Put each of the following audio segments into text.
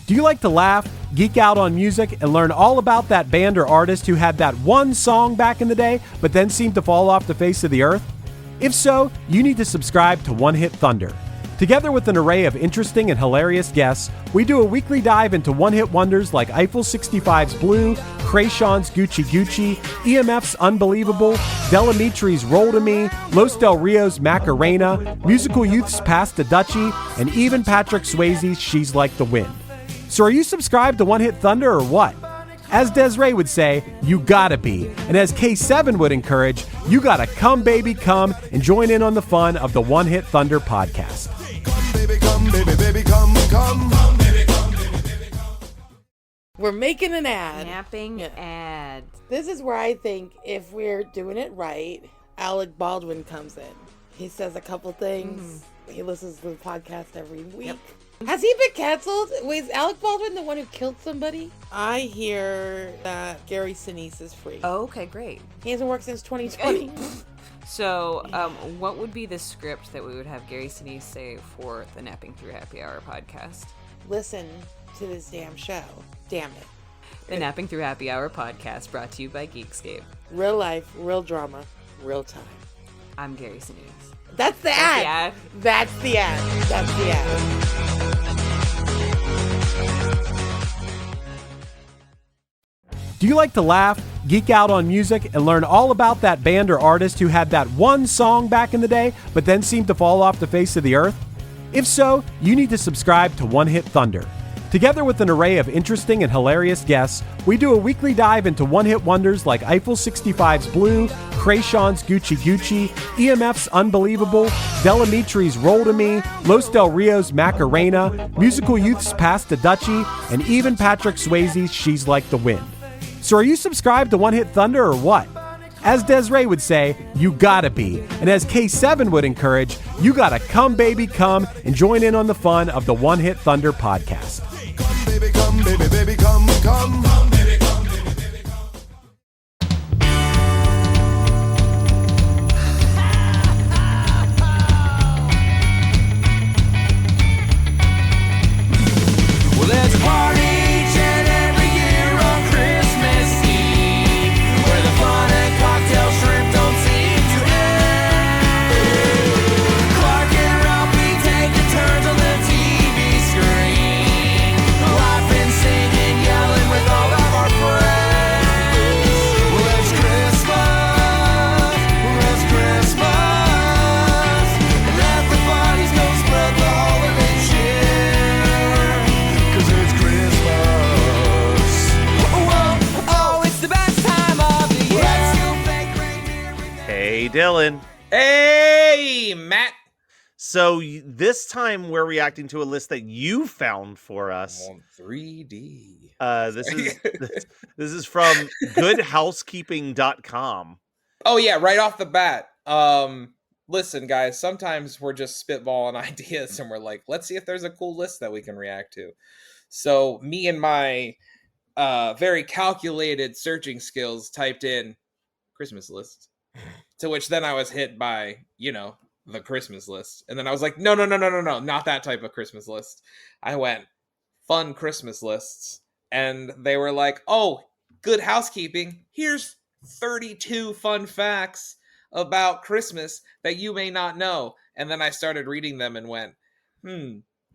Do you like to laugh, geek out on music, and learn all about that band or artist who had that one song back in the day, but then seemed to fall off the face of the earth? If so, you need to subscribe to One Hit Thunder. Together with an array of interesting and hilarious guests, we do a weekly dive into one-hit wonders like Eiffel 65's Blue, Krayshawn's Gucci Gucci, EMF's Unbelievable, Delamitri's Roll to Me, Los Del Rio's Macarena, Musical Youth's Pass the Dutchie, and even Patrick Swayze's She's Like the Wind. So are you subscribed to One Hit Thunder or what? As Desiree would say, you gotta be. And as K7 would encourage, you gotta come baby come and join in on the fun of the One Hit Thunder podcast. Come, baby, come, baby, baby, come, come. Come, baby, come, baby, baby, come. We're making an ad. Napping ad. This is where I think if we're doing it right, Alec Baldwin comes in. He says a couple things. He listens to the podcast every week. Yep. Has he been canceled? Wait, is Alec Baldwin the one who killed somebody? I hear that Gary Sinise is free. Oh, okay, great. He hasn't worked since 2020. So, what would be the script that we would have Gary Sinise say for the Napping Through Happy Hour podcast? Listen to this damn show. Damn it. The Napping Through Happy Hour podcast brought to you by Geekscape. Real life, real drama, real time. I'm Gary Sinise. That's the ad. That's the ad. That's the ad. Do you like to laugh, geek out on music, and learn all about that band or artist who had that one song back in the day, but then seemed to fall off the face of the earth? If so, you need to subscribe to One Hit Thunder. Together with an array of interesting and hilarious guests, we do a weekly dive into one-hit wonders like Eiffel 65's Blue, Krayshawn's Gucci Gucci, EMF's Unbelievable, Delamitri's Roll to Me, Los Del Rio's Macarena, Musical Youth's Pass the Dutchie, and even Patrick Swayze's She's Like the Wind. So are you subscribed to One Hit Thunder or what? As Desiree would say, you gotta be. And as K7 would encourage, you gotta come baby come and join in on the fun of the One Hit Thunder podcast. Come, baby, come, baby, baby, come, come. Come, baby, come, baby, baby, come. Well, there's a party each and every year on Christmas Eve, where the fun and cocktail shrimp don't seem to end. Clark and Ralphie taking turns on the TV screen, laughing, singing, yelling with all of our friends. Well, it's Christmas, and everybody's gonna spread the holiday cheer, 'cause it's Christmas. Whoa, oh, it's the best time of the year. Let's go fake reindeer. Hey, Dylan. Hey, Matt. So this time we're reacting to a list that you found for us. On 3D. This is from goodhousekeeping.com. Oh yeah, right off the bat. Listen, guys, sometimes we're just spitballing ideas and we're like, let's see if there's a cool list that we can react to. So me and my very calculated searching skills typed in Christmas list, to which then I was hit by, the Christmas list. And then I was like, no, not that type of Christmas list. I went, fun Christmas lists. And they were like, oh, Good Housekeeping. Here's 32 fun facts about Christmas that you may not know. And then I started reading them and went,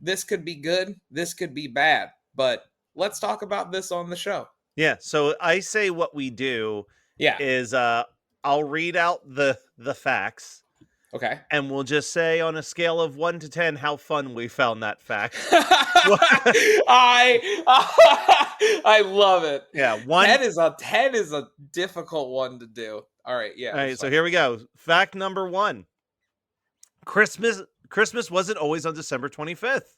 this could be good. This could be bad. But let's talk about this on the show. Yeah, so I say what we do is I'll read out the facts. Okay. And we'll just say on a scale of 1 to 10 how fun we found that fact. I love it. Yeah, 10 is a difficult one to do. All right, yeah. All right, so here we go. Fact number 1. Christmas wasn't always on December 25th.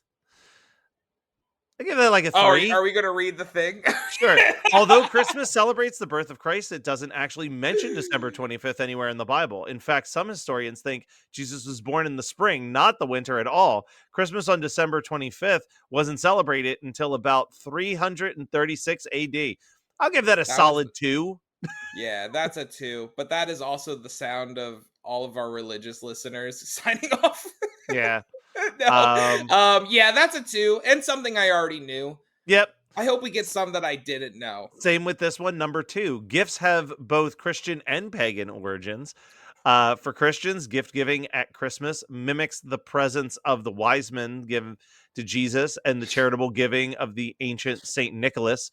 I give that like a 3. Are we going to read the thing? Sure. Although Christmas celebrates the birth of Christ, it doesn't actually mention December 25th anywhere in the Bible. In fact, some historians think Jesus was born in the spring, not the winter at all. Christmas on December 25th wasn't celebrated until about 336 AD. I'll give that a solid 2. Yeah, that's a 2. But that is also the sound of all of our religious listeners signing off. Yeah. Yeah, that's a 2, and something I already knew. Yep. I hope we get some that I didn't know. Same with this one. Number 2, gifts have both Christian and pagan origins. For Christians, gift giving at Christmas mimics the presence of the wise men given to Jesus and the charitable giving of the ancient Saint Nicholas,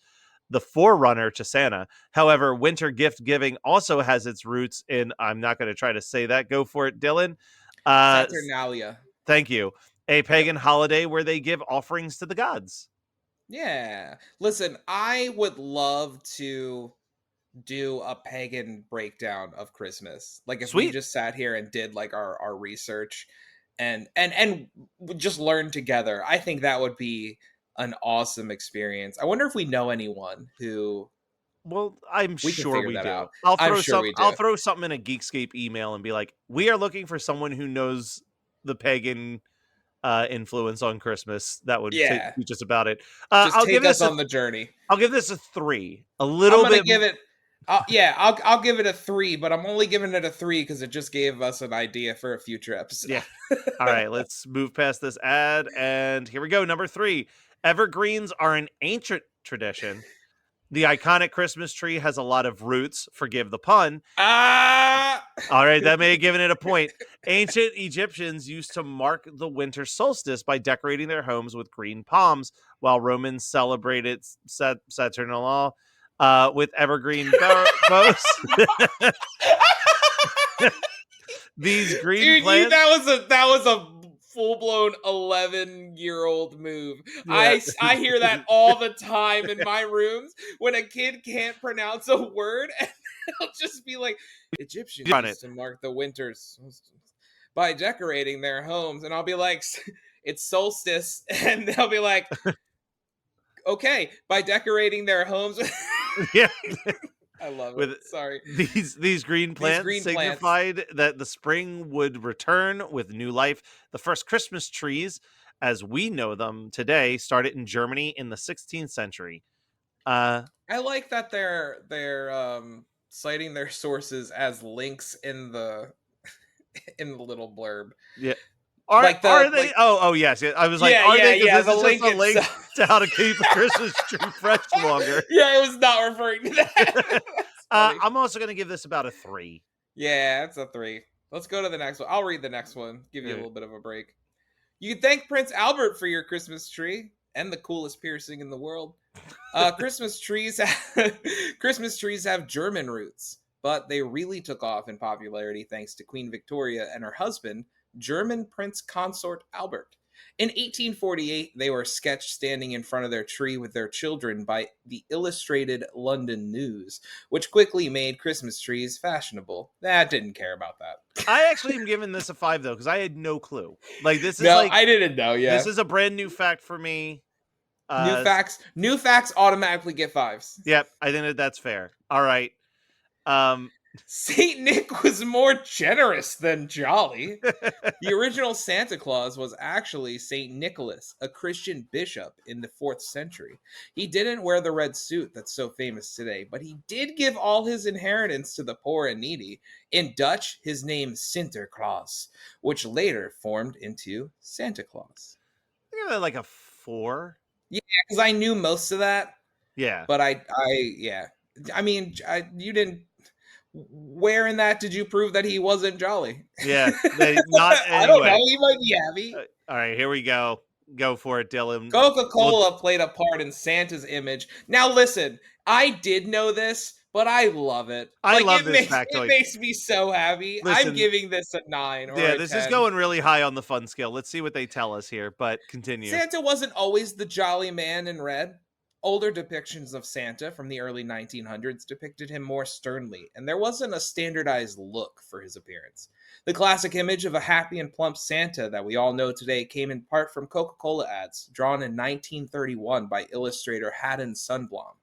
the forerunner to Santa. However, winter gift giving also has its roots in, I'm not going to try to say that. Go for it, Dylan. Saturnalia. Thank you. A pagan holiday where they give offerings to the gods. Yeah. Listen, I would love to do a pagan breakdown of Christmas. Like if we Sweet. just sat here and did like our research and just learn together. I think that would be an awesome experience. I wonder if we know anyone who Well, I'm we can sure figure we that do. out. I'll I'm throw sure we do. I'll throw something in a Geekscape email and be like, "We are looking for someone who knows the pagan influence on Christmas that would Yeah. teach us about it." Just I'll take give us this on the journey. I'll give this a 3. A I'm little gonna bit. give it. I'll give it a 3, but I'm only giving it a 3 because it just gave us an idea for a future episode. Yeah. All right, let's move past this ad, and here we go. Number 3, evergreens are an ancient tradition. The iconic Christmas tree has a lot of roots. Forgive the pun. Ah. All right, that may have given it a point. Ancient Egyptians used to mark the winter solstice by decorating their homes with green palms, while Romans celebrated Saturnalia with evergreen bows. These green Dude, plants. that was a full-blown 11-year-old move. Yeah. I hear that all the time in my rooms when a kid can't pronounce a word and they'll just be like, Egyptians Run used to mark the winters by decorating their homes, and I'll be like, it's solstice, and they'll be like, okay, by decorating their homes. Yeah. I love With it. Sorry. These green plants signified that the spring would return with new life. The first Christmas trees, as we know them today, started in Germany in the 16th century. I like that they're citing their sources as links in the little blurb. Yeah. Are Are they? Oh, yes. I was like, Yeah, are yeah, they? yeah, Because this the is just a link itself. to how to keep a Christmas tree fresh longer. Yeah, it was not referring to that. That's funny. I'm also going to give this about a 3. Yeah, it's a 3. Let's go to the next one. I'll read the next one. Give you a Alright. little bit of a break. You can thank Prince Albert for your Christmas tree and the coolest piercing in the world. Christmas trees have German roots, but they really took off in popularity thanks to Queen Victoria and her husband, German Prince Consort Albert. In 1848, they were sketched standing in front of their tree with their children by the Illustrated London News, which quickly made Christmas trees fashionable. I didn't care about that. I actually am giving this a 5 though, because I had no clue. Like this is No, like I didn't know. Yeah, this is a brand new fact for me. New facts automatically get 5s. Yep, I think that's fair. All right. Saint Nick was more generous than jolly. The original Santa Claus was actually Saint Nicholas, a Christian bishop in the 4th century. He didn't wear the red suit that's so famous today, but he did give all his inheritance to the poor and needy. In Dutch, his name Sinterklaas, which later formed into Santa Claus. I give it like a 4. Because I knew most of that, Yeah. but I mean, you didn't. Where in that did you prove that he wasn't jolly? Yeah. Not anyway. I don't know. He might be happy. All right, here we go. Go for it, Dylan. Coca-Cola played a part in Santa's image. Now, listen, I did know this, but I love it. I love this factoid. It makes me so happy. Listen, I'm giving this a 9 or yeah, a this 10. is going really high on the fun scale. Let's see what they tell us here, but continue. Santa wasn't always the jolly man in red. Older depictions of Santa from the early 1900s depicted him more sternly, and there wasn't a standardized look for his appearance. The classic image of a happy and plump Santa that we all know today came in part from Coca-Cola ads, drawn in 1931 by illustrator Haddon Sundblom.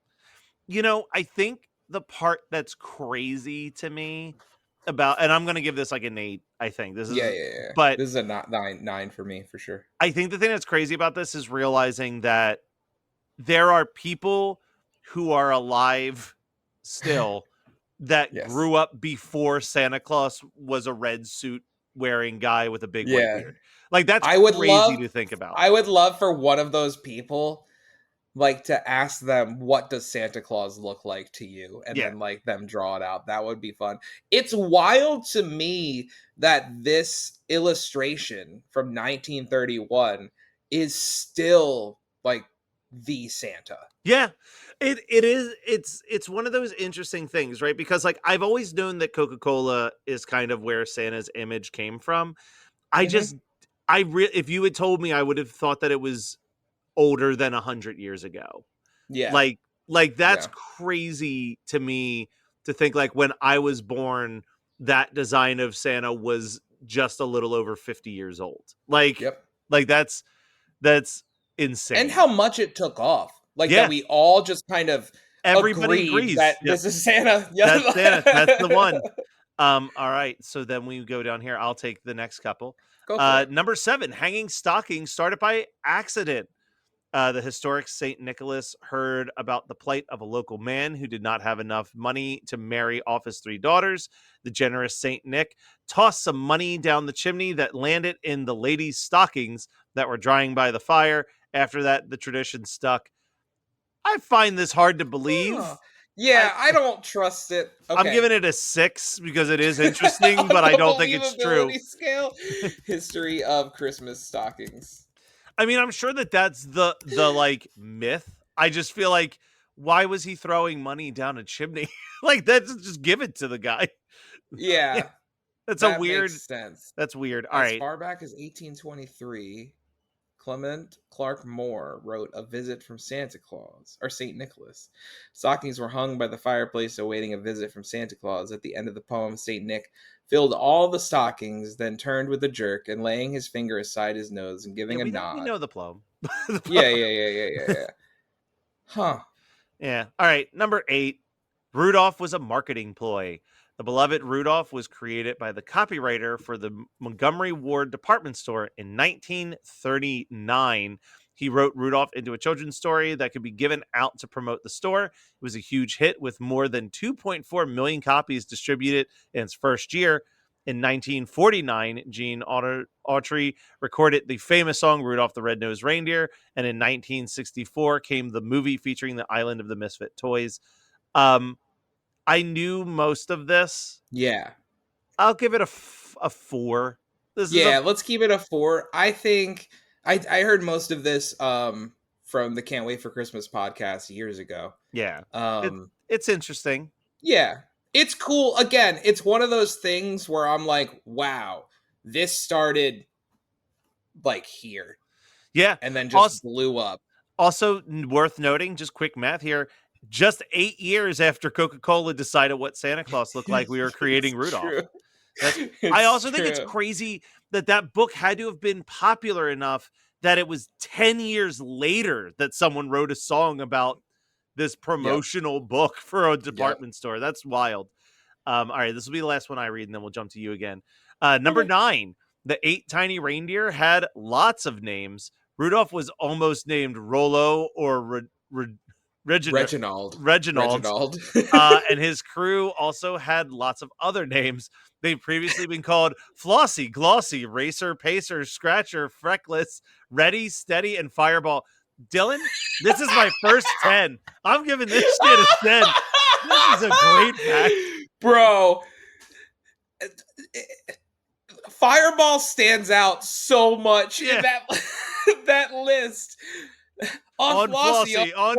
You know, I think the part that's crazy to me about, and I'm going to give this like an 8, I think. This is, Yeah. But this is a 9 for me, for sure. I think the thing that's crazy about this is realizing that there are people who are alive still that Yes. grew up before Santa Claus was a red suit wearing guy with a big white beard. Like that's crazy to think about. I would love for one of those people like to ask them, what does Santa Claus look like to you, and Yeah. then like them draw it out. That would be fun. It's wild to me that this illustration from 1931 is still like the Santa. Yeah. It is it's one of those interesting things, right? Because like I've always known that Coca-Cola is kind of where Santa's image came from. I Mhm. just if you had told me, I would have thought that it was older than 100 years ago. Yeah. Like like that's Yeah. crazy to me to think like when I was born, that design of Santa was just a little over 50 years old. Yep. Like that's And insane. how much it took off. Like that Yeah, we all just kind of everybody agreed agrees. that Yep, this is Santa. that's Santa. That's the Yeah. one. All right. So then we go down here. I'll take the next couple. Go for it. Number 7, hanging stockings started by accident. The historic St. Nicholas heard about the plight of a local man who did not have enough money to marry off his 3 daughters. The generous St. Nick tossed some money down the chimney that landed in the ladies' stockings that were drying by the fire. After that, the tradition stuck. I find this hard to Huh. believe. Yeah, I don't trust it. I'm Okay. giving it a 6 because it is interesting, On but I the don't think it's true. believability scale, history of Christmas stockings. I mean, I'm sure that that's the like myth. I just feel like, why was he throwing money down a chimney? Like that's just give it to the guy. Yeah, That's a that weird. makes sense. That's weird. All As right. far back as 1823, Clement Clark Moore wrote A Visit from Santa Claus, or St. Nicholas. Stockings were hung by the fireplace awaiting a visit from Santa Claus. At the end of the poem, St. Nick filled all the stockings, then turned with a jerk and laying his finger aside his nose and Yeah, giving a we nod. know the poem. Yeah. Huh. Yeah. All right. Number 8. Rudolph was a marketing ploy. The beloved Rudolph was created by the copywriter for the Montgomery Ward department store in 1939. He wrote Rudolph into a children's story that could be given out to promote the store. It was a huge hit with more than 2.4 million copies distributed in its first year. In 1949, Gene Autry recorded the famous song Rudolph the Red-Nosed Reindeer, and in 1964 came the movie featuring the Island of the Misfit Toys. I knew most of this. Yeah. I'll give it a 4. This is Yeah, let's keep it a 4. I think I heard most of this from the Can't Wait for Christmas podcast years ago. yeah. Um It's interesting. yeah. It's cool. Again, it's one of those things where I'm like, wow, this started like here Yeah. and then just Also, blew up. worth noting, just quick math here. Just 8 years after Coca-Cola decided what Santa Claus looked like, we were creating It's Rudolph. true. I It's also think it's true. crazy that that book had to have been popular enough that it was 10 years later that someone wrote a song about this promotional book for a department store. That's wild. All right, this will be the last one I read, and then we'll jump to you again. Number Okay. 9, the 8 tiny reindeer had lots of names. Rudolph was almost named Rollo or Reginald. Reginald. And his crew also had lots of other names. They've previously been called Flossie, Glossy, Racer, Pacer, Scratcher, Freckless, Ready, Steady, and Fireball. Dylan, this is my first 10. I'm giving this shit a 10. This is a great fact. Bro, Fireball stands out so much Yeah. in that list. On Flossie, on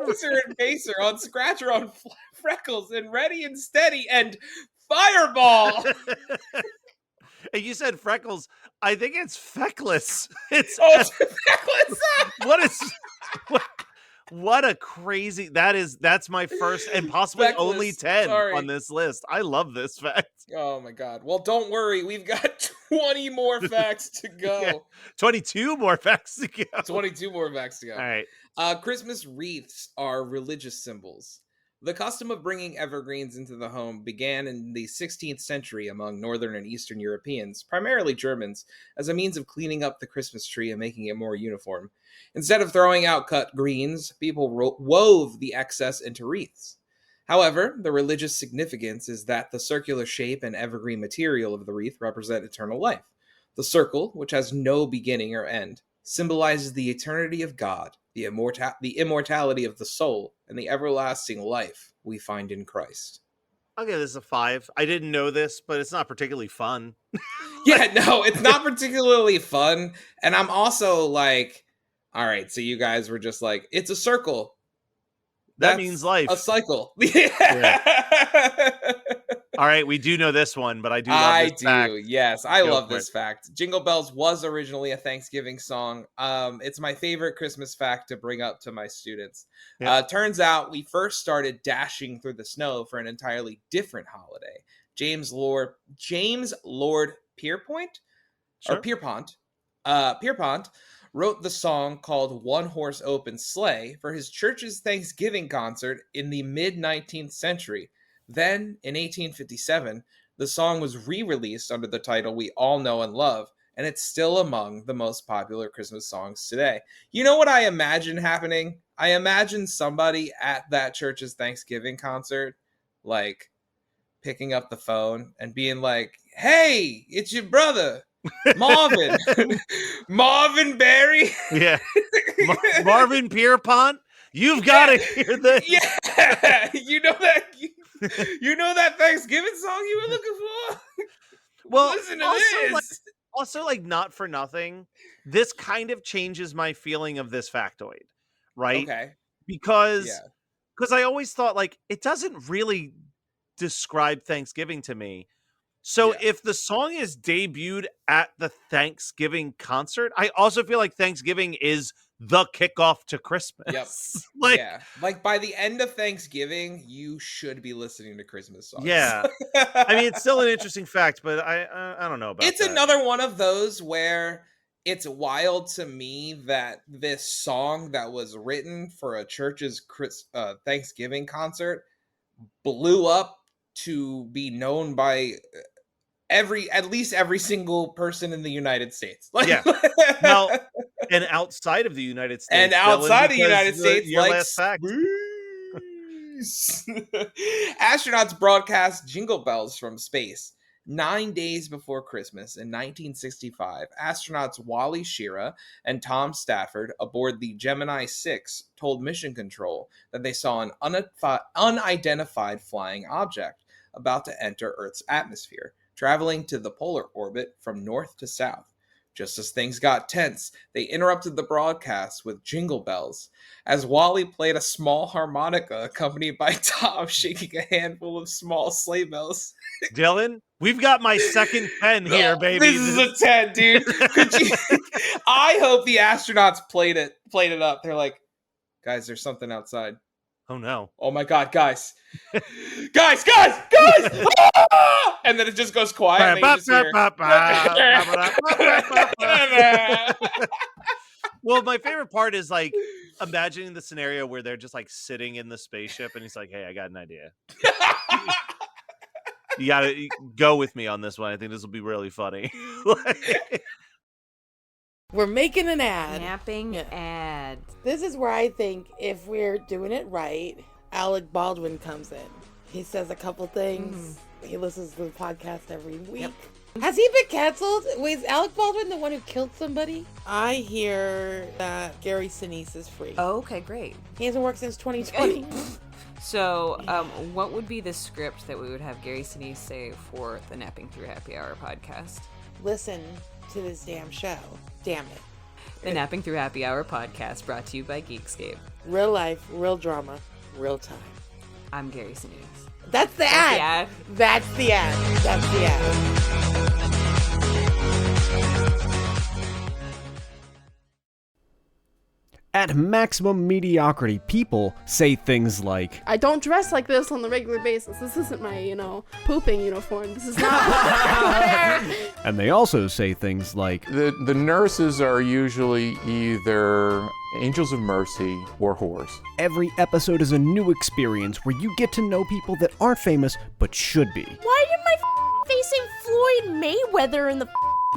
Pacer and Pacer, on Scratcher, on Freckles, and Ready and Steady, and Fireball. And you said Freckles. I think it's Feckless. It's Oh, Feckless. what is what a crazy that's my first and possibly Feckless, only 10 sorry. on this list. I love this fact. Oh my god. Well, don't worry. We've got 20 more facts to go. Yeah. 22 more facts to go. 22 more facts to go. All right. Christmas wreaths are religious symbols. The custom of bringing evergreens into the home began in the 16th century among Northern and Eastern Europeans, primarily Germans, as a means of cleaning up the Christmas tree and making it more uniform. Instead of throwing out cut greens, people wove the excess into wreaths. However, the religious significance is that the circular shape and evergreen material of the wreath represent eternal life. The circle, which has no beginning or end, symbolizes the eternity of God, the immortality of the soul, and the everlasting life we find in Christ. I'll give this a 5. I didn't know this, but it's not particularly fun. Yeah, no, it's not particularly fun. And I'm also like, all right, so you guys were just like, it's a circle. That means life. A cycle. All right, we do know this one, but I do love this fact. Yes, I Go love for this fact. Jingle Bells was originally a Thanksgiving song. It's my favorite Christmas fact to bring up to my students. Yep. Turns out we first started dashing through the snow for an entirely different holiday. James Lord Pierpont, Sure. or Pierpont, Pierpont wrote the song called One Horse Open Sleigh for his church's Thanksgiving concert in the mid-19th century. Then, in 1857, the song was re-released under the title we all know and love, and it's still among the most popular Christmas songs today. You know what I imagine happening? I imagine somebody at that church's Thanksgiving concert, like, picking up the phone and being like, hey, it's your brother, Marvin. Marvin Berry. Yeah. Marvin Pierpont, you've got to hear this. Yeah. You know that Thanksgiving song you were looking for? Well, Listen to also, this. Like, not for nothing, this kind of changes my feeling of this factoid, right? Okay. Because Yeah. I always thought, like, it doesn't really describe Thanksgiving to me. So Yeah. if the song is debuted at the Thanksgiving concert, I also feel like Thanksgiving is the kickoff to Christmas. Yep. Yeah. Like by the end of Thanksgiving, you should be listening to Christmas songs. Yeah. I mean, it's still an interesting fact, but I don't know about It's that. another one of those where it's wild to me that this song that was written for a church's Thanksgiving concert blew up to be known by at least every single person in the United States. Like, Yeah. Now, and outside of the United States. and outside of the United States, your like last fact. space. Astronauts broadcast Jingle Bells from space. 9 days before Christmas in 1965, astronauts Wally Schirra and Tom Stafford aboard the Gemini 6 told Mission Control that they saw an unidentified flying object about to enter Earth's atmosphere, traveling to the polar orbit from north to south. Just as things got tense, they interrupted the broadcast with Jingle Bells, as Wally played a small harmonica accompanied by Tom shaking a handful of small sleigh bells. Dylan, we've got my second pen here, baby. This is a 10, dude. I hope the astronauts played it up. They're like, guys, there's something outside. Oh no. Oh my god, guys. guys! Ah! And then it just goes quiet. And you just hear... Well, my favorite part is like imagining the scenario where they're just like sitting in the spaceship and he's like, hey, I got an idea. You gotta go with me on this one. I think this will be really funny. We're making an ad. Napping ad. This is where I think if we're doing it right, Alec Baldwin comes in. He says a couple things. He listens to the podcast every week. Yep. Has he been canceled? Is Alec Baldwin the one who killed somebody? I hear that Gary Sinise is free. Oh, okay, great. He hasn't worked since 2020. So, what would be the script that we would have Gary Sinise say for the Napping Through Happy Hour podcast? Listen to this damn show. Damn it. The Napping Through Happy Hour podcast brought to you by Geekscape. Real life, real drama, real time. I'm Gary Sinise. That's the ad. That's the ad. That's the ad. At Maximum Mediocrity, people say things like, I don't dress like this on the regular basis. This isn't my, pooping uniform. This is not. and they also say things like, The nurses are usually either angels of mercy or whores. every episode is a new experience where you get to know people that aren't famous but should be. Why am I facing Floyd Mayweather in the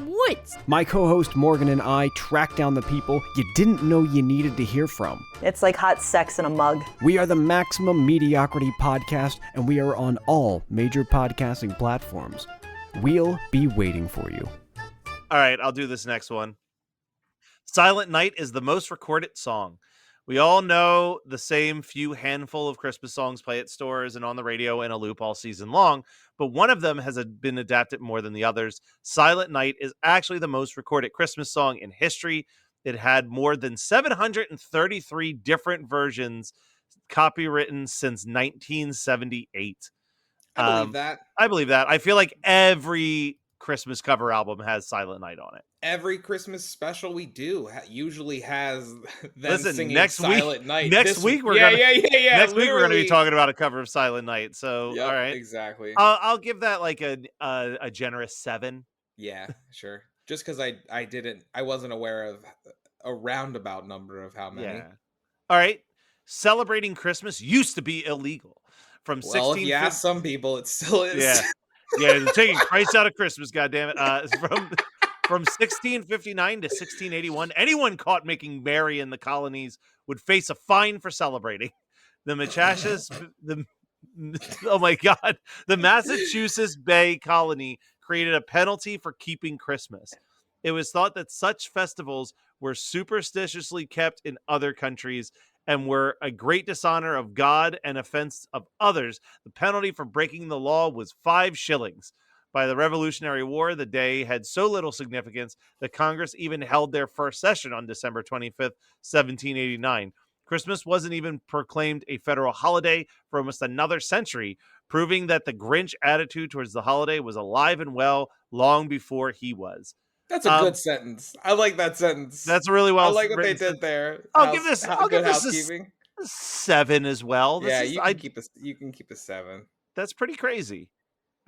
woods? My co-host Morgan and I track down the people you didn't know you needed to hear from. It's like hot sex in a mug. We are the Maximum Mediocrity Podcast, and we are on all major podcasting platforms. We'll be waiting for you. All right, I'll do this next one. Silent Night is the most recorded song. We all know the same few handful of Christmas songs play at stores and on the radio in a loop all season long, but one of them has been adapted more than the others. Silent Night is actually the most recorded Christmas song in history. It had more than 733 different versions copywritten since 1978. I believe that. I believe that. I feel like every Christmas cover album has Silent Night on it. Every Christmas special we do usually has them Listen, singing next Silent Night. Next week we're yeah, gonna next week we're gonna be talking about a cover of Silent Night. So Yep, all right, exactly. I'll give that like a generous 7. Yeah, sure. Just because I wasn't aware of a roundabout number of how many. Yeah. All right. Celebrating Christmas used to be illegal. From Well, if you ask some people, it still is. Yeah. Yeah, they're taking Christ out of Christmas, goddammit. From 1659 to 1681, anyone caught making merry in the colonies would face a fine for celebrating. The oh my God, the Massachusetts Bay Colony created a penalty for keeping Christmas. It was thought that such festivals were superstitiously kept in other countries and were a great dishonor of God and offense of others. The penalty for breaking the law was 5 shillings. By the Revolutionary War, the day had so little significance that Congress even held their first session on December 25th, 1789. Christmas wasn't even proclaimed a federal holiday for almost another century, proving that the Grinch attitude towards the holiday was alive and well long before he was. That's a good sentence. I like that sentence. That's really well. I like what they did there. I'll give this housekeeping. A 7 as well. You can keep a 7. That's pretty crazy.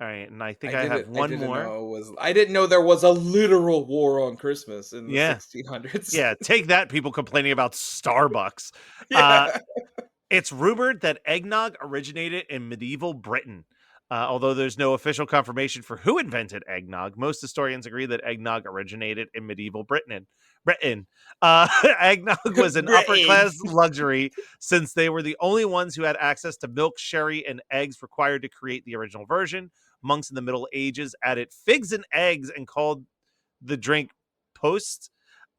All right, and I think I have one more. I didn't know there was a literal war on Christmas in the 1600s. Yeah, take that, people complaining about Starbucks. Yeah. It's rumored that eggnog originated in medieval Britain. Although there's no official confirmation for who invented eggnog, most historians agree that eggnog originated in medieval Britain. Eggnog was an upper-class luxury since they were the only ones who had access to milk, sherry, and eggs required to create the original version. Monks in the Middle Ages added figs and eggs and called the drink post,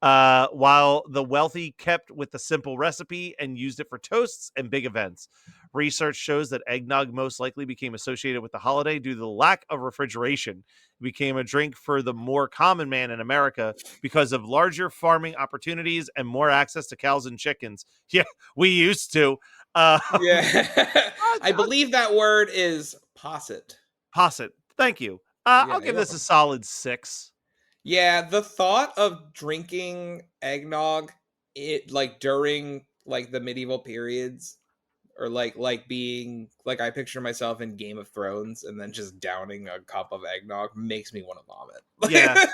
while the wealthy kept with the simple recipe and used it for toasts and big events. Research shows that eggnog most likely became associated with the holiday due to the lack of refrigeration. It became a drink for the more common man in America because of larger farming opportunities and more access to cows and chickens. Yeah, we used to. Yeah. I believe that word is posset. Posset. Thank you. I'll give this a solid 6. Yeah, the thought of drinking eggnog during the medieval periods, or being I picture myself in Game of Thrones and then just downing a cup of eggnog makes me want to vomit. Yeah.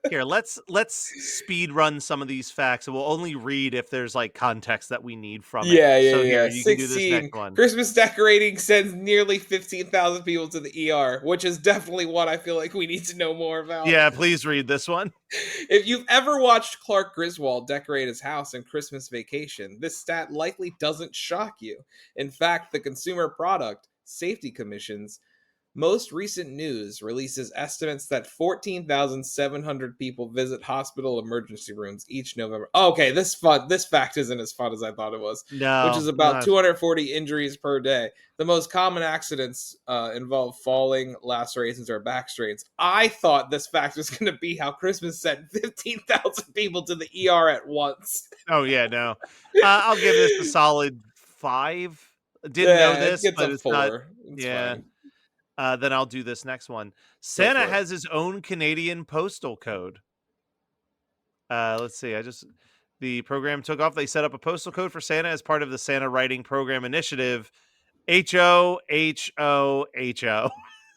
Here, let's speed run some of these facts, and we'll only read if there's context that we need from it. Yeah. Here, you 16. can do this next one. Christmas decorating sends nearly 15,000 people to the ER, which is definitely what I feel like we need to know more about. Yeah, please read this one. If you've ever watched Clark Griswold decorate his house in Christmas Vacation, this stat likely doesn't shock you. In fact, the Consumer Product Safety Commission's most recent news releases estimates that 14,700 people visit hospital emergency rooms each November. Oh, okay, this fact isn't as fun as I thought it was. No, which is about 240 injuries per day. The most common accidents involve falling, lacerations, or back strains. I thought this fact was going to be how Christmas sent 15,000 people to the ER at once. Oh yeah, no. I'll give this a solid 5. Didn't know this, but it's 4. not. It's yeah. fine. Then I'll do this next one. Santa has his own Canadian postal code. Let's see. The program took off. They set up a postal code for Santa as part of the Santa Writing Program Initiative. HOHOHO.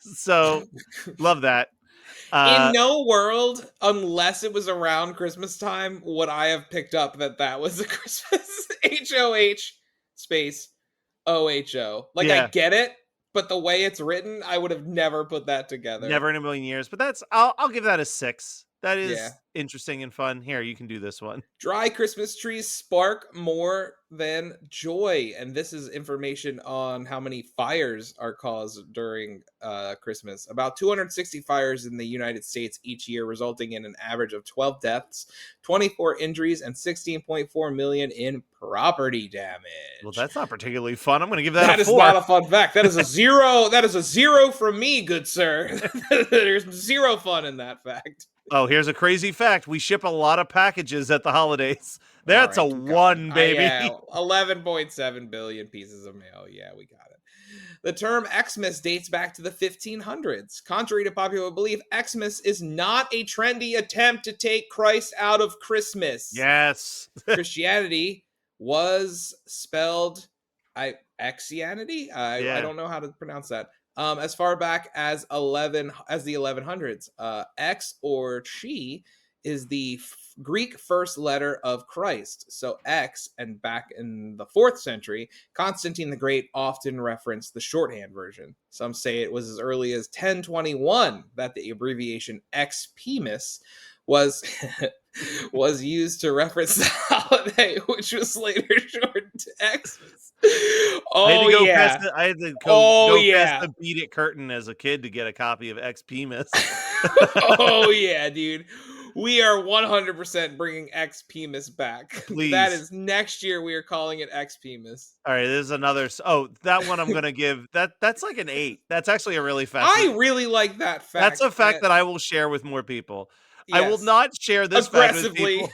So, love that. In no world, unless it was around Christmas time, would I have picked up that was a Christmas HOH space OHO. I get it. But the way it's written, I would have never put that together. Never in a million years. But I'll give that a 6. That Yeah. is interesting and fun. Here, you can do this one. Dry Christmas trees spark more than joy. And this is information on how many fires are caused during Christmas. About 260 fires in the United States each year, resulting in an average of 12 deaths, 24 injuries, and 16.4 million in property damage. Well, that's not particularly fun. I'm going to give that That a is 4. not a fun fact. That is a zero. That is a zero from me, good sir. There's zero fun in that fact. Oh, here's a crazy fact. We ship a lot of packages at the holidays. That's All right, a keep 1, going. baby. Yeah, 11.7 billion pieces of mail. Yeah, we got it. The term Xmas dates back to the 1500s. Contrary to popular belief, Xmas is not a trendy attempt to take Christ out of Christmas. Yes. Christianity was spelled Exianity? I Yeah. don't know how to pronounce that. As far back as the 1100s. X or chi is the Greek first letter of Christ. So X, and back in the 4th century, Constantine the Great often referenced the shorthand version. Some say it was as early as 1021 that the abbreviation Xmas was was used to reference the holiday, which was later shortened to Xmas. Oh yeah. I had to Oh, go yeah. past the beat it curtain as a kid to get a copy of Xmas. Oh yeah, dude. We are 100% bringing Xmas back. Please. That is next year. We are calling it Xmas. All right, there's another. Oh, that one I'm gonna give. That's like an 8. That's actually a really I fascinating. really like that fact. That's a fact that I will share with more people. I will Yes. not share this fact with Aggressively. people.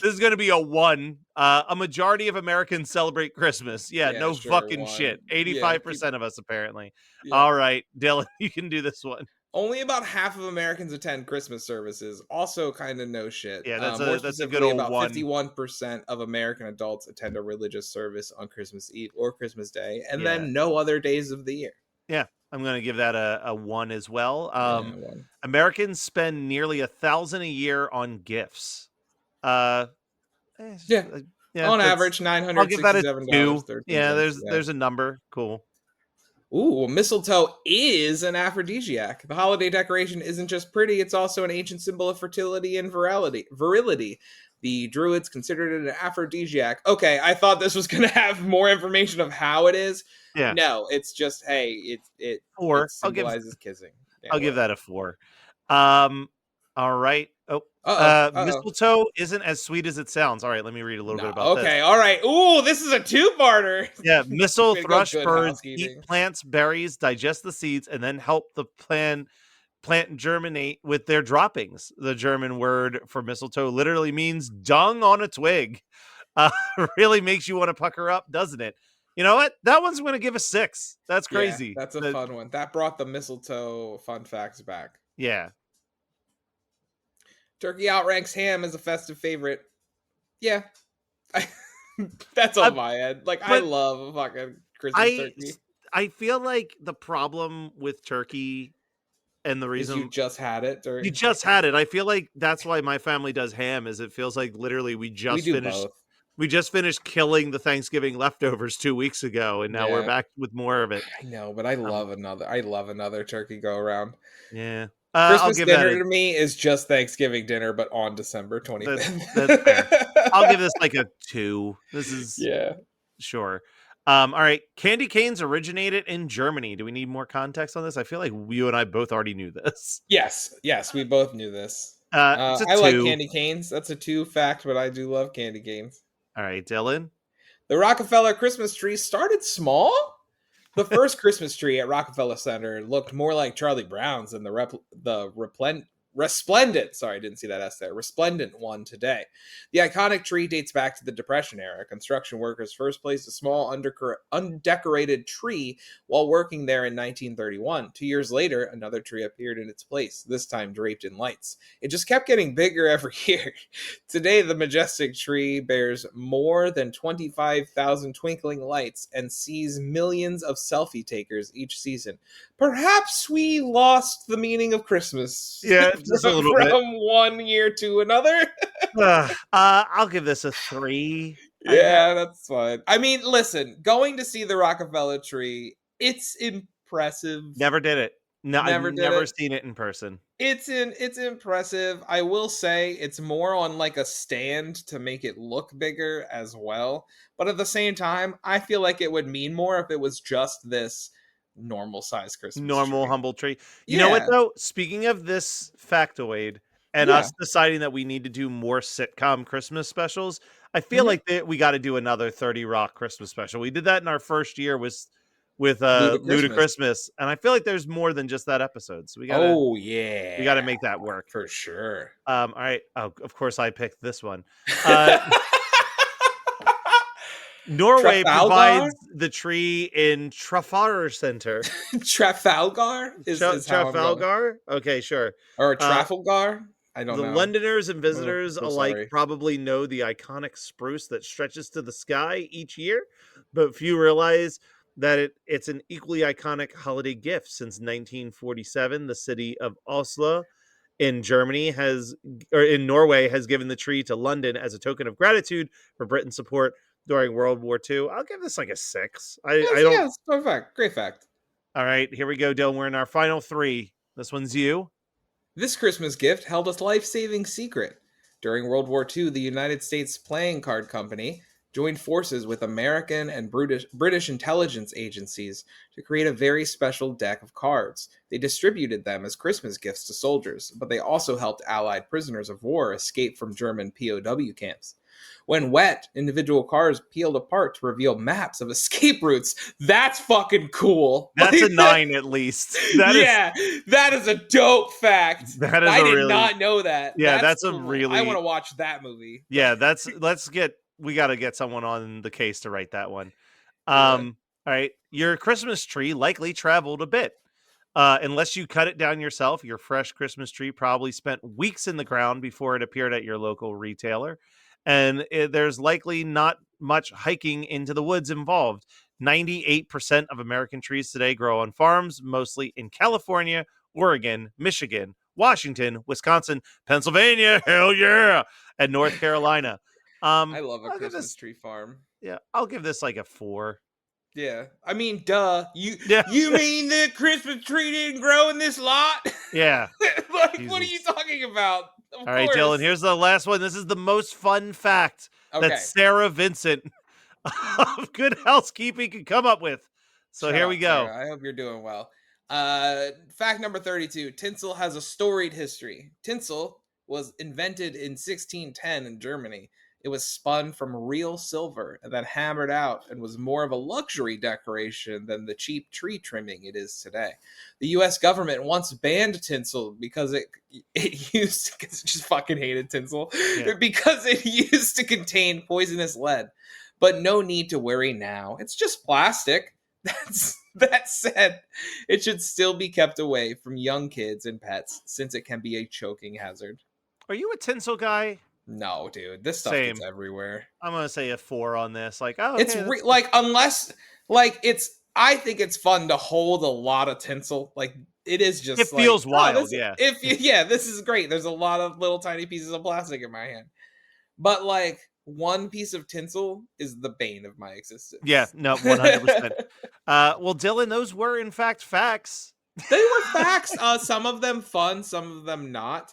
This is going to be a 1. A majority of Americans celebrate Christmas. Yeah, Yeah, no sure, fucking 1. shit. Yeah, 85% of us, apparently. Yeah. All right, Dylan, you can do this one. Only about half of Americans attend Christmas services. Also, kind of no shit. Yeah, More that's a good specifically, old about 1. 51% of American adults attend a religious service on Christmas Eve or Christmas Day, and Yeah. then no other days of the year. Yeah, I'm going to give that a 1 as well. Yeah, 1. Americans spend nearly $1,000 a year on gifts. Yeah. Yeah, On that's- average, I'll give that a 2. $967.13. Yeah, there's a number. Cool. Ooh, mistletoe is an aphrodisiac. The holiday decoration isn't just pretty, it's also an ancient symbol of fertility and virility. The Druids considered it an aphrodisiac. Okay, I thought this was going to have more information of how it is. Yeah. No, it's just, hey, it 4. symbolizes kissing. Yeah, I'll give that a 4. All right. Mistletoe isn't as sweet as it sounds. All right, let me read a little bit about this. Okay, all right. Ooh, this is a two-parter. Yeah, mistle Way to go, thrush good birds housekeeping. eat plants, berries, digest the seeds, and then help the plant germinate with their droppings. The German word for mistletoe literally means dung on a twig. Really makes you want to pucker up, doesn't it? You know what? That one's going to give a 6. That's crazy. Yeah, that's a fun one. That brought the mistletoe fun facts back. Yeah. Turkey outranks ham as a festive favorite. Yeah. That's on my end. Like, I love a fucking Christmas turkey. I feel like the problem with turkey and the reason you just had it. You just had it. I feel like that's why my family does ham, is it feels like literally we just finished killing the Thanksgiving leftovers 2 weeks ago, and now we're back with more of it. I know, but I love another turkey go around. Yeah. Christmas dinner to me is just Thanksgiving dinner, but on December 25th. That's fair. I'll give this like a 2. This is sure. All right. Candy canes originated in Germany. Do we need more context on this? I feel like you and I both already knew this. Yes, we both knew this. It's a 2. I like candy canes. That's a 2 fact, but I do love candy canes. All right, Dylan. The Rockefeller Christmas tree started small. The first Christmas tree at Rockefeller Center looked more like Charlie Brown's than resplendent, sorry, I didn't see that S there, resplendent one today. The iconic tree dates back to the Depression era. Construction workers first placed a small undecorated tree while working there in 1931. 2 years later, another tree appeared in its place, this time draped in lights. It just kept getting bigger every year. Today, the majestic tree bears more than 25,000 twinkling lights and sees millions of selfie takers each season. Perhaps we lost the meaning of Christmas. Yeah, just a little bit. From 1 year to another. I'll give this a 3. Yeah, that's fine. I mean, listen, going to see the Rockefeller tree, it's impressive. Never did it. No, Never I've did never it. seen it in person. It's impressive. I will say it's more on like a stand to make it look bigger as well. But at the same time, I feel like it would mean more if it was just this normal size Christmas Normal tree. humble tree. You know what Yeah. though? Speaking of this factoid and Yeah. us deciding that we need to do more sitcom Christmas specials, I feel Mhm. like that we got to do another 30 Rock Christmas special. We did that in our first year with Ludachristmas. Christmas, and I feel like there's more than just that episode. So Oh we got to yeah. make that work. For sure. All right. Oh, of course I picked this one. Uh Norway Trafalgar? provides the tree in Trafalgar Center. Trafalgar is how I'm going. Trafalgar? Okay, sure. Or Uh, Trafalgar? I don't the know. Londoners and Oh, visitors so alike sorry. probably know the iconic spruce that stretches to the sky each year, but few realize that it's an equally iconic holiday gift. Since 1947, the city of Oslo in Norway has given the tree to London as a token of gratitude for Britain's support during World War II. I'll give this like a 6. I don't. Yes, fun fact. Great fact. All right, here we go, Dylan. We're in our final 3. This one's you. This Christmas gift held a life-saving secret. During World War II, the United States Playing Card Company joined forces with American and British intelligence agencies to create a very special deck of cards. They distributed them as Christmas gifts to soldiers, but they also helped Allied prisoners of war escape from German POW camps. When wet, individual cards peeled apart to reveal maps of escape routes. That's fucking cool. That's a 9 at least. That is a dope fact. That is I a did really- not know that. Yeah, that's a cool. really- I want to watch that movie. Yeah, we got to get someone on the case to write that one. Yeah. All right. Your Christmas tree likely traveled a bit. Unless you cut it down yourself, your fresh Christmas tree probably spent weeks in the ground before it appeared at your local retailer. And there's likely not much hiking into the woods involved. 98% of American trees today grow on farms, mostly in California, Oregon, Michigan, Washington, Wisconsin, Pennsylvania, hell yeah, and North Carolina. I love a I'll give Christmas this- tree farm. Yeah, I'll give this like a 4. Yeah. I mean, duh. You Yeah. you mean the Christmas tree didn't grow in this lot? Yeah. Like, what are you Jesus. talking about? Of All right, course. Dylan, here's the last one. This is the most fun fact Okay. that Sarah Vincent of Good Housekeeping can come up with. So Shut here up, we go. Sarah. I hope you're doing well. Fact number 32. Tinsel has a storied history. Tinsel was invented in 1610 in Germany. It was spun from real silver and then hammered out and was more of a luxury decoration than the cheap tree trimming it is today. The US government once banned tinsel because it used to, just fucking hated tinsel, Yeah. because it used to contain poisonous lead. But no need to worry now. It's just plastic. That said, it should still be kept away from young kids and pets since it can be a choking hazard. Are you a tinsel guy? No, dude, this stuff Same. gets everywhere. I'm gonna say a 4 on this. Like, oh, It's like, unless like I think it's fun to hold a lot of tinsel. Like it is just It like, feels oh, wild, this- yeah. This is great. There's a lot of little tiny pieces of plastic in my hand, but like one piece of tinsel is the bane of my existence. Yeah, no, 100%. Well, Dylan, those were in fact facts. They were facts. Some of them fun, some of them not.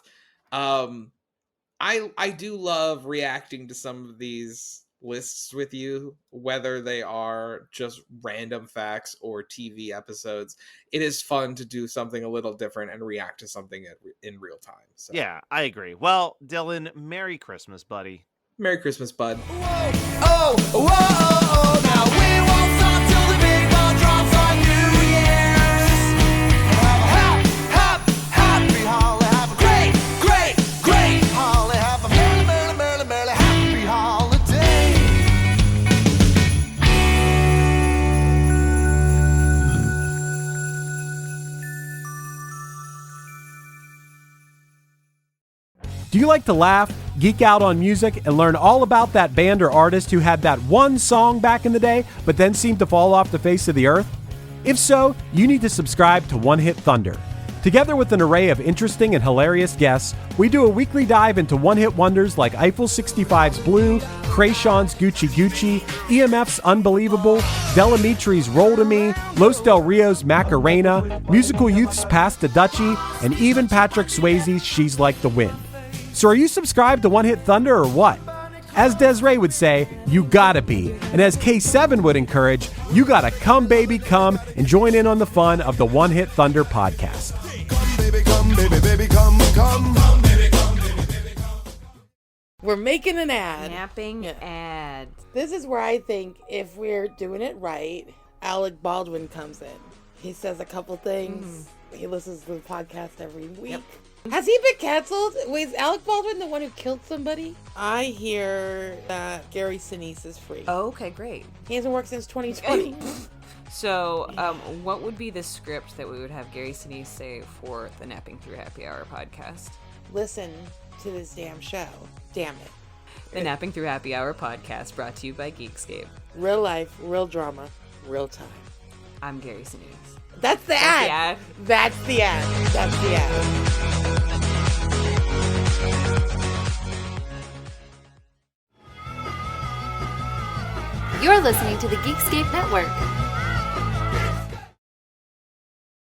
I do love reacting to some of these lists with you, whether they are just random facts or TV episodes. It is fun to do something a little different and react to something in real time. So Yeah, I agree. Well, Dylan, Merry Christmas, buddy. Merry Christmas, bud. Oh, whoa, now we won't stop till the big ball drops on New Year's. Have a happy holiday, have a great holiday, have a merry happy holiday. Do you like to laugh, geek out on music, and learn all about that band or artist who had that one song back in the day, but then seemed to fall off the face of the earth? If so, you need to subscribe to One Hit Thunder. Together with an array of interesting and hilarious guests, we do a weekly dive into one-hit wonders like Eiffel 65's Blue, Krayshawn's Gucci Gucci, EMF's Unbelievable, Delamitri's Roll to Me, Los Del Rio's Macarena, Musical Youth's Pass the Dutchie, and even Patrick Swayze's She's Like the Wind. So are you subscribed to One Hit Thunder or what? As Desiree would say, you gotta be. And as K7 would encourage, you gotta come, baby, come and join in on the fun of the One Hit Thunder podcast. Come, baby, come, baby, baby, come, come. Come, baby, come, baby, baby, come. We're making an ad. Napping ad. This is where I think if we're doing it right, Alec Baldwin comes in. He says a couple things. He listens to the podcast every week. Has he been canceled? Wait, is Alec Baldwin the one who killed somebody? I hear that Gary Sinise is free. Oh, okay, great. He hasn't worked since 2020. So, what would be the script that we would have Gary Sinise say for the Napping Through Happy Hour podcast? Listen to this damn show. Damn it. The Napping Through Happy Hour podcast brought to you by Geekscape. Real life, real drama, real time. I'm Gary Sinise. That's the ad. That's the ad. That's the ad. You're listening to the Geekscape Network.